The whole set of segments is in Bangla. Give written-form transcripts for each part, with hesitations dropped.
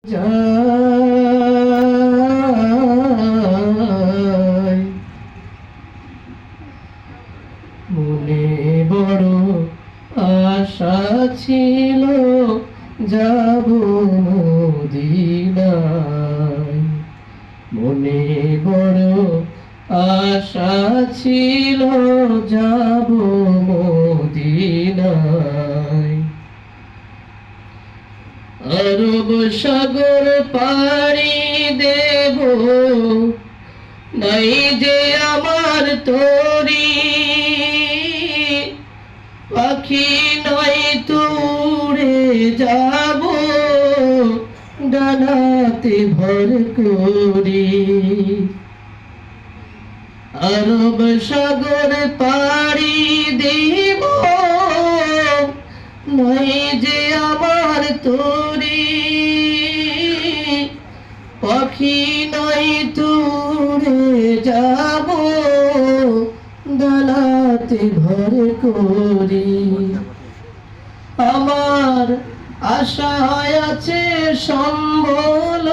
মনে বড় আশা ছিল যাব মদিনায়। মনে বড় আশা ছিল যাব মদিনায়। আরব সাগর পাড়ি দেব, নাই যে আমার তরি, পাখি নয় তো উড়ে যাব ডানাতে ভর করি। আরব সাগর পাড়ি দেব, নাই যে আমার তরি, পাখি নাই তুড়ে যাব ডানাতে ভর করি। আমার আশায় আছে সম্বল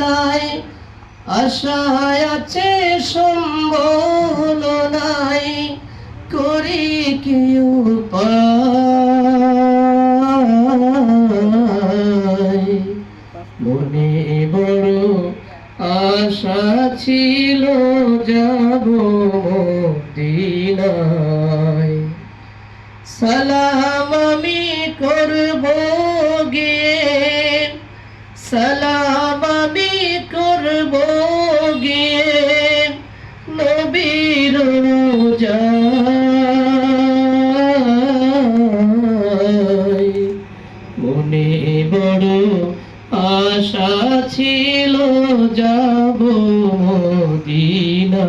নাই, আশায় আছে সম্বল নাই, করি কি উপায়। মনে বড় আশা ছিল যাব মদিনায়। সালাম আমি করব গিয়ে, সালাম আমি করব গিয়ে নবীর রোজায়। মনে বড় আশা ছিল যাব মদিনায়।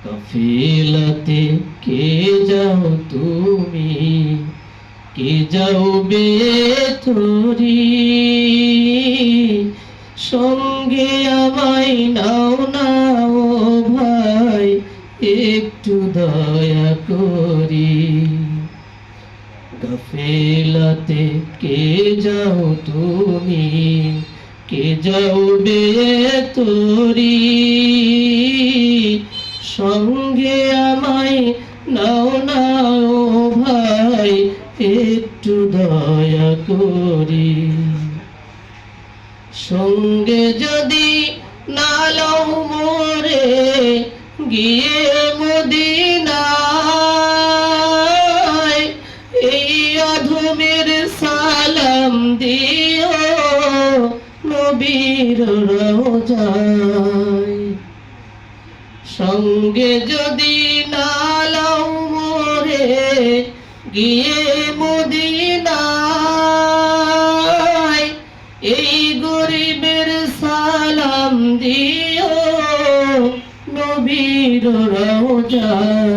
কাফেলাতে কে যাও তুমি, কে যাও বেথরি, সঙ্গে আমায় নাও না ও ভাই একটু দয়া করি। কাফেলাতে কে যাও তুমি, কে যাও বেথরি, সঙ্গে আমায় নাও না ও ভাই একটু দয়া করি। সঙ্গে যদি না লও মোরে গিয়ে মদিনায়, এই অধমের সালাম দিও নবীর রোজায়। সঙ্গে যদি না লও মোরে গিয়ে মদিনায়, এই গরিবের সালাম দিও নবীর রোজায়।